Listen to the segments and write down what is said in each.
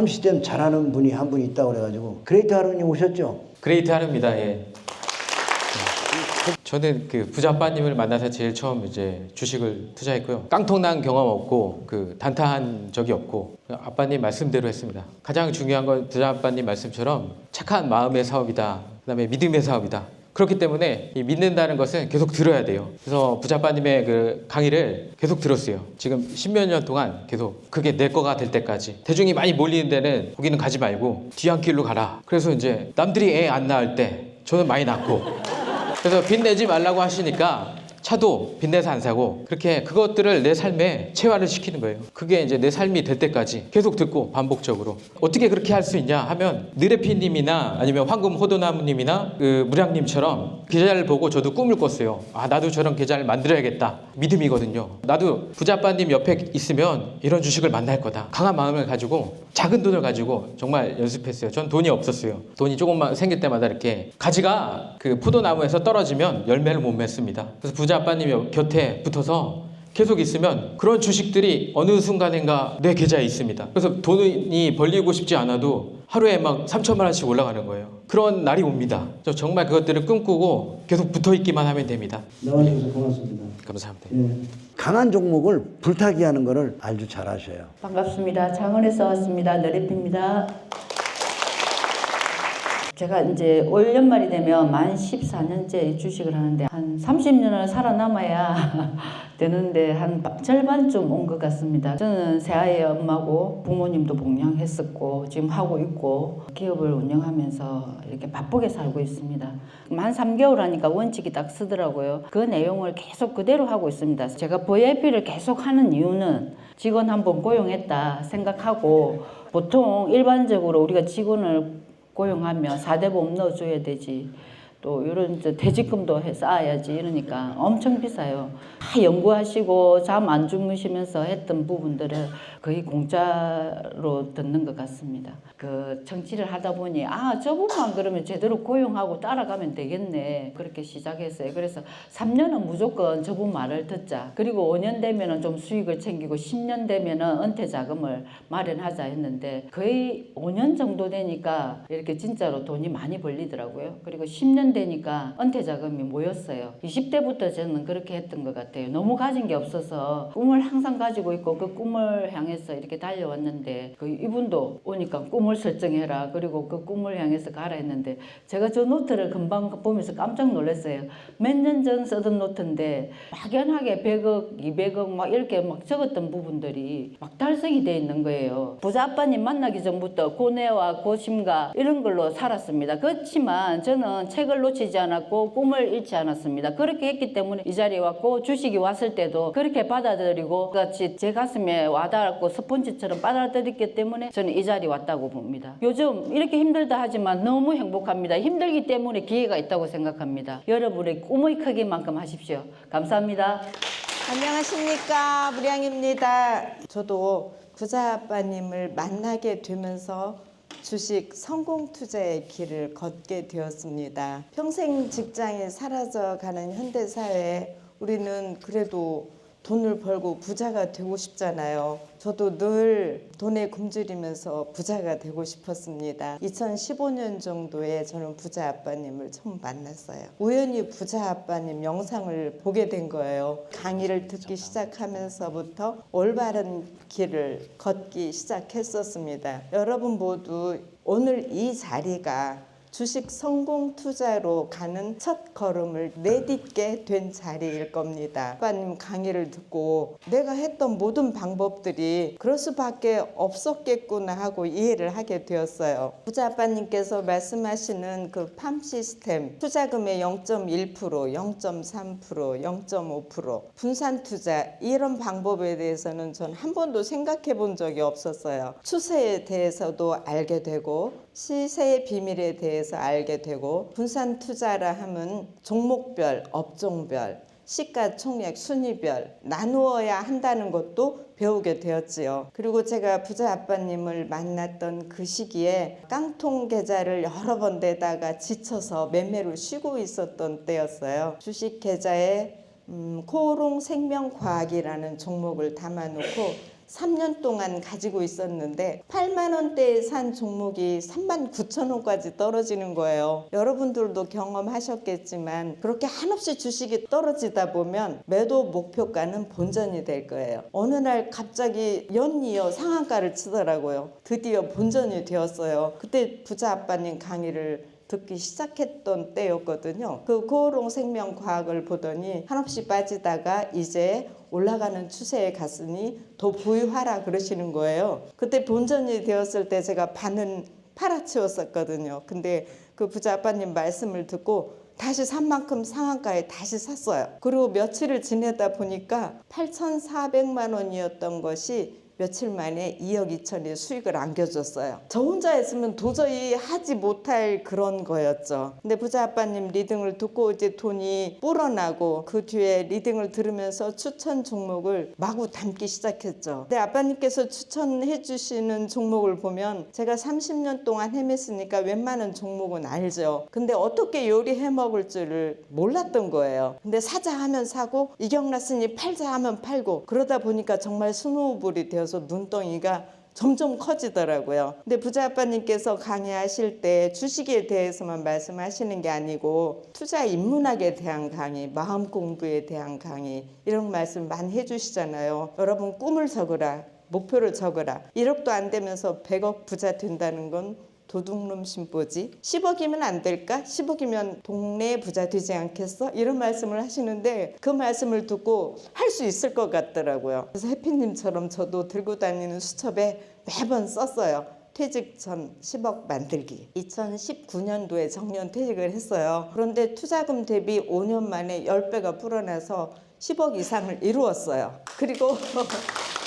함시댐 잘하는 분이 한 분 있다고 그래가지고 그레이트 하루님 오셨죠? 그레이트 하루입니다. 예. 저는 그 부자 아빠님을 만나서 제일 처음 이제 주식을 투자했고요. 깡통난 경험 없고 그 단타한 적이 없고 아빠님 말씀대로 했습니다. 가장 중요한 건 부자 아빠님 말씀처럼 착한 마음의 사업이다. 그다음에 믿음의 사업이다. 그렇기 때문에 이 믿는다는 것은 계속 들어야 돼요. 그래서 부자 아빠님의 그 강의를 계속 들었어요. 지금 10몇 년 동안 계속 그게 내 거가 될 때까지. 대중이 많이 몰리는 데는 거기는 가지 말고 뒤안길로 가라. 그래서 이제 남들이 애 안 낳을 때 저는 많이 낳고 그래서 빚내지 말라고 하시니까 차도 빚내서 안 사고 그렇게 그것들을 내 삶에 체화를 시키는 거예요. 그게 이제 내 삶이 될 때까지 계속 듣고 반복적으로. 어떻게 그렇게 할 수 있냐 하면 느레피님이나 아니면 황금 호도나무님이나 그 무량님처럼 계좌를 보고 저도 꿈을 꿨어요. 아, 나도 저런 계좌를 만들어야겠다. 믿음이거든요. 나도 부자아빠님 옆에 있으면 이런 주식을 만날 거다. 강한 마음을 가지고 작은 돈을 가지고 정말 연습했어요. 전 돈이 없었어요. 돈이 조금만 생길 때마다 이렇게 가지가 그 포도나무에서 떨어지면 열매를 못 맺습니다. 그래서 부자아빠님 곁에 붙어서 계속 있으면 그런 주식들이 어느 순간인가 내 계좌에 있습니다. 그래서 돈이 벌리고 싶지 않아도 하루에 막 3천만 원씩 올라가는 거예요. 그런 날이 옵니다. 저 정말 그것들을 꿈꾸고 계속 붙어 있기만 하면 됩니다. 나와주셔서 고맙습니다. 감사합니다. 예. 강한 종목을 불타기 하는 거를 아주 잘하셔요. 반갑습니다. 창원에서 왔습니다. 너래피입니다. 제가 이제 올 연말이 되면 만 14년째 주식을 하는데 한 30년을 살아남아야 되는데 한 절반쯤 온 것 같습니다. 저는 새아이의 엄마고 부모님도 복양했었고 지금 하고 있고 기업을 운영하면서 이렇게 바쁘게 살고 있습니다. 만 3개월 하니까 원칙이 딱 쓰더라고요. 그 내용을 계속 그대로 하고 있습니다. 제가 VIP를 계속 하는 이유는 직원 한 번 고용했다 생각하고 보통 일반적으로 우리가 직원을 고용하면 4대 보험 넣어줘야 되지. 또 이런 퇴직금도 쌓아야지 이러니까 엄청 비싸요. 다 연구하시고 잠 안 주무시면서 했던 부분들을 거의 공짜로 듣는 것 같습니다. 그 정치를 하다 보니 저분만 그러면 제대로 고용하고 따라가면 되겠네. 그렇게 시작했어요. 그래서 3년은 무조건 저분 말을 듣자. 그리고 5년 되면은 좀 수익을 챙기고 10년 되면은 은퇴 자금을 마련하자 했는데 거의 5년 정도 되니까 이렇게 진짜로 돈이 많이 벌리더라고요. 그리고 10년 되니까 은퇴 자금이 모였어요. 20대부터 저는 그렇게 했던 것 같아요. 너무 가진 게 없어서 꿈을 항상 가지고 있고 그 꿈을 향해서 이렇게 달려왔는데 그 이분도 오니까 꿈을 설정해라. 그리고 그 꿈을 향해서 가라 했는데 제가 저 노트를 금방 보면서 깜짝 놀랐어요. 몇 년 전 쓰던 노트인데 막연하게 100억, 200억 막 이렇게 막 적었던 부분들이 막 달성이 돼 있는 거예요. 부자 아빠님 만나기 전부터 고뇌와 고심과 이런 걸로 살았습니다. 그렇지만 저는 책을 놓치지 않았고 꿈을 잃지 않았습니다. 그렇게 했기 때문에 이 자리에 왔고 주식이 왔을 때도 그렇게 받아들이고 같이 제 가슴에 와닿았고 스펀지처럼 받아들였기 때문에 저는 이 자리에 왔다고 봅니다. 요즘 이렇게 힘들다 하지만 너무 행복합니다. 힘들기 때문에 기회가 있다고 생각합니다. 여러분의 꿈의 크기만큼 하십시오. 감사합니다. 안녕하십니까, 무량입니다. 저도 부자 아빠님을 만나게 되면서 주식 성공 투자의 길을 걷게 되었습니다. 평생 직장이 사라져가는 현대사회에 우리는 그래도 돈을 벌고 부자가 되고 싶잖아요. 저도 늘 돈에 굶주리면서 부자가 되고 싶었습니다. 2015년 정도에 저는 부자 아빠님을 처음 만났어요. 우연히 부자 아빠님 영상을 보게 된 거예요. 강의를 듣기 시작하면서부터 올바른 길을 걷기 시작했었습니다. 여러분 모두 오늘 이 자리가 주식 성공 투자로 가는 첫 걸음을 내딛게 된 자리일 겁니다. 아빠님 강의를 듣고 내가 했던 모든 방법들이 그럴 수밖에 없었겠구나 하고 이해를 하게 되었어요. 부자 아빠님께서 말씀하시는 그 팜 시스템, 투자금의 0.1%, 0.3%, 0.5% 분산 투자 이런 방법에 대해서는 전 한 번도 생각해 본 적이 없었어요. 추세에 대해서도 알게 되고 시세의 비밀에 대해서 알게 되고 분산 투자라 하면 종목별, 업종별, 시가총액, 순위별 나누어야 한다는 것도 배우게 되었지요. 그리고 제가 부자 아빠님을 만났던 그 시기에 깡통 계좌를 여러 번 내다가 지쳐서 매매를 쉬고 있었던 때였어요. 주식 계좌에 코오롱 생명과학이라는 종목을 담아놓고 3년 동안 가지고 있었는데 8만 원대에 산 종목이 3만 9천 원까지 떨어지는 거예요. 여러분들도 경험하셨겠지만 그렇게 한없이 주식이 떨어지다 보면 매도 목표가는 본전이 될 거예요. 어느 날 갑자기 연이어 상한가를 치더라고요. 드디어 본전이 되었어요. 그때 부자 아빠님 강의를 듣기 시작했던 때였거든요. 그 고호롱 생명과학을 보더니 한없이 빠지다가 이제 올라가는 추세에 갔으니 더 부유하라 그러시는 거예요. 그때 본전이 되었을 때 제가 반은 팔아치웠었거든요. 근데 그 부자 아빠님 말씀을 듣고 다시 산 만큼 상한가에 다시 샀어요. 그리고 며칠을 지내다 보니까 8,400만 원이었던 것이 며칠 만에 2억 2천의 수익을 안겨줬어요. 저 혼자 했으면 도저히 하지 못할 그런 거였죠. 근데 부자 아빠님 리딩을 듣고 이제 돈이 불어나고 그 뒤에 리딩을 들으면서 추천 종목을 마구 담기 시작했죠. 근데 아빠님께서 추천해 주시는 종목을 보면 제가 30년 동안 헤맸으니까 웬만한 종목은 알죠. 근데 어떻게 요리해 먹을 줄을 몰랐던 거예요. 근데 사자 하면 사고 이경났으니 팔자 하면 팔고 그러다 보니까 정말 스노우볼이 되어서 눈덩이가 점점 커지더라고요. 근데 부자 아빠님께서 강의하실 때 주식에 대해서만 말씀하시는 게 아니고 투자 인문학에 대한 강의, 마음 공부에 대한 강의 이런 말씀 많이 해주시잖아요. 여러분 꿈을 적으라, 목표를 적으라. 1억도 안 되면서 100억 부자 된다는 건 도둑놈 심보지. 10억이면 안 될까? 10억이면 동네 부자 되지 않겠어? 이런 말씀을 하시는데 그 말씀을 듣고 할 수 있을 것 같더라고요. 그래서 해피님처럼 저도 들고 다니는 수첩에 매번 썼어요. 퇴직 전 10억 만들기. 2019년도에 정년 퇴직을 했어요. 그런데 투자금 대비 5년 만에 10배가 불어나서 10억 이상을 이루었어요. 그리고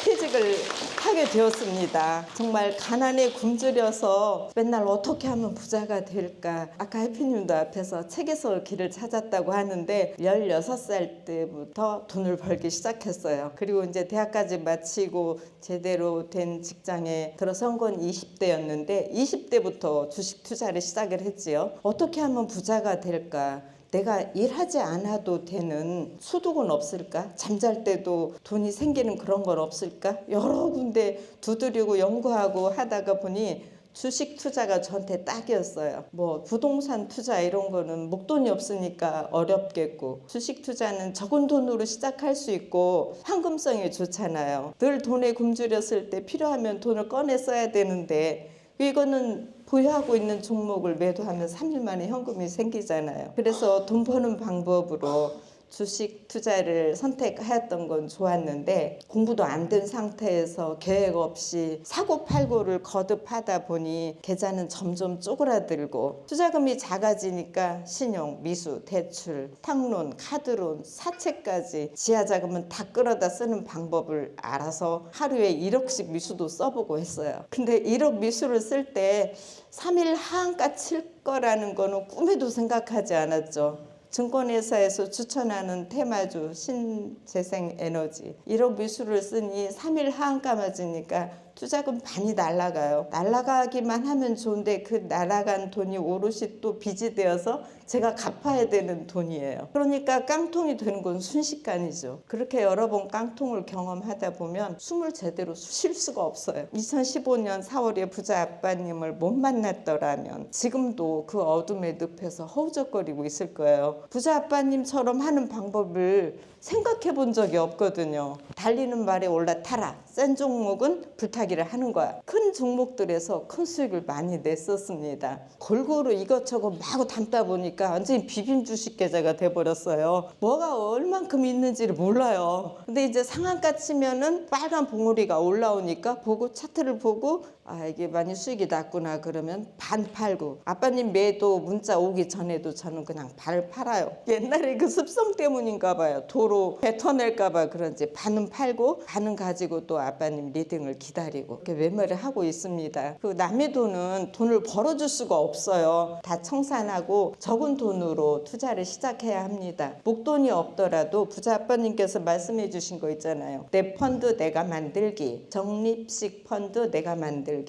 퇴직을 하게 되었습니다. 정말 가난에 굶주려서 맨날 어떻게 하면 부자가 될까. 아까 해피님도 앞에서 책에서 길을 찾았다고 하는데 16살 때부터 돈을 벌기 시작했어요. 그리고 이제 대학까지 마치고 제대로 된 직장에 들어선 건 20대였는데 20대부터 주식 투자를 시작을 했지요. 어떻게 하면 부자가 될까. 내가 일하지 않아도 되는 소득은 없을까? 잠잘 때도 돈이 생기는 그런 건 없을까? 여러 군데 두드리고 연구하고 하다가 보니 주식 투자가 저한테 딱이었어요. 뭐 부동산 투자 이런 거는 목돈이 없으니까 어렵겠고 주식 투자는 적은 돈으로 시작할 수 있고 황금성이 좋잖아요. 늘 돈에 굶주렸을 때 필요하면 돈을 꺼내 써야 되는데 이거는 보유하고 있는 종목을 매도하면 3일 만에 현금이 생기잖아요. 그래서 돈 버는 방법으로 주식 투자를 선택하였던 건 좋았는데 공부도 안 된 상태에서 계획 없이 사고 팔고를 거듭하다 보니 계좌는 점점 쪼그라들고 투자금이 작아지니까 신용, 미수, 대출, 탕론, 카드론, 사채까지 지하자금은 다 끌어다 쓰는 방법을 알아서 하루에 1억씩 미수도 써보고 했어요. 근데 1억 미수를 쓸 때 3일 하한가 칠 거라는 거는 꿈에도 생각하지 않았죠. 증권회사에서 추천하는 테마주 신재생에너지 1억 미수를 쓰니 3일 하한가 맞으니까 투자금 반이 날아가요. 날아가기만 하면 좋은데 그 날아간 돈이 오롯이 또 빚이 되어서 제가 갚아야 되는 돈이에요. 그러니까 깡통이 되는 건 순식간이죠. 그렇게 여러 번 깡통을 경험하다 보면 숨을 제대로 쉴 수가 없어요. 2015년 4월에 부자 아빠님을 못 만났더라면 지금도 그 어둠의 늪에서 허우적거리고 있을 거예요. 부자 아빠님처럼 하는 방법을 생각해 본 적이 없거든요. 달리는 말에 올라타라. 센 종목은 불타기를 하는 거야. 큰 종목들에서 큰 수익을 많이 냈었습니다. 골고루 이것저것 마구 담다 보니까 완전히 비빔 주식 계좌가 돼버렸어요. 뭐가 얼만큼 있는지를 몰라요. 근데 이제 상한가 치면은 빨간 봉우리가 올라오니까 보고 차트를 보고 아 이게 많이 수익이 났구나 그러면 반 팔고 아빠님 매도 문자 오기 전에도 저는 그냥 반을 팔아요. 옛날에 그 습성 때문인가 봐요. 도로 뱉어낼까 봐 그런지 반은 팔고 반은 가지고 또 아빠님 리딩을 기다리고 이렇게 매매를 하고 있습니다. 그 남의 돈을 벌어줄 수가 없어요. 다 청산하고 적은 돈으로 투자를 시작해야 합니다. 목돈이 없더라도 부자 아빠님께서 말씀해 주신 거 있잖아요. 내 펀드 내가 만들기, 적립식 펀드 내가 만들기.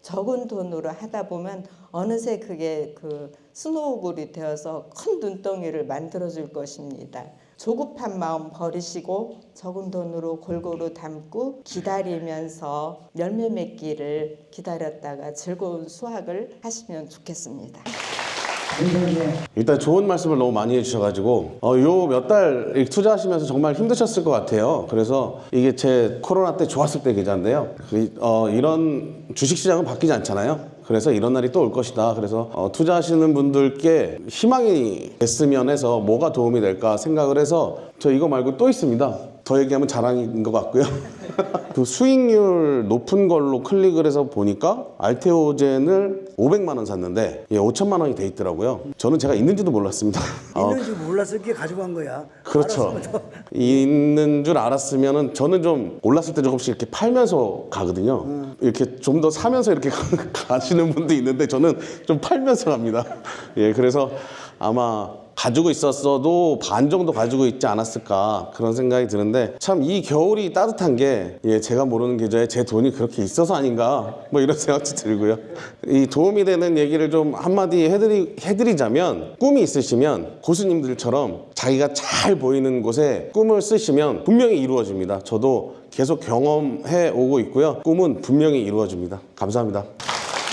적은 돈으로 하다 보면 어느새 그게 그 스노우볼이 되어서 큰 눈덩이를 만들어 줄 것입니다. 조급한 마음 버리시고 적은 돈으로 골고루 담고 기다리면서 열매 맺기를 기다렸다가 즐거운 수확을 하시면 좋겠습니다. 일단 좋은 말씀을 너무 많이 해주셔가지고 요 몇 달 투자하시면서 정말 힘드셨을 것 같아요. 그래서 이게 제 코로나 때 좋았을 때 계좌인데요. 이런 주식시장은 바뀌지 않잖아요. 그래서 이런 날이 또 올 것이다. 그래서 투자하시는 분들께 희망이 됐으면 해서 뭐가 도움이 될까 생각을 해서 저 이거 말고 또 있습니다. 더 얘기하면 자랑인 것 같고요. 그 수익률 높은 걸로 클릭을 해서 보니까 알테오젠을 500만 원 샀는데 5천만 원이 돼 있더라고요. 저는 제가 있는지도 몰랐습니다. 있는지 몰랐을 게 가지고 간 거야. 그렇죠. 알았으면 더. 있는 줄 알았으면은 저는 좀 올랐을 때 조금씩 이렇게 팔면서 가거든요. 이렇게 좀 더 사면서 이렇게 가시는 분도 있는데 저는 좀 팔면서 갑니다. 예, 그래서 아마 가지고 있었어도 반 정도 가지고 있지 않았을까 그런 생각이 드는데 참 이 겨울이 따뜻한 게 제가 모르는 계좌에 제 돈이 그렇게 있어서 아닌가 뭐 이런 생각도 들고요. 이 도움이 되는 얘기를 좀 한마디 해드리자면 꿈이 있으시면 고수님들처럼 자기가 잘 보이는 곳에 꿈을 쓰시면 분명히 이루어집니다. 저도 계속 경험해 오고 있고요. 꿈은 분명히 이루어집니다. 감사합니다.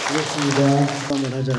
그렇습니다. 한번 하자.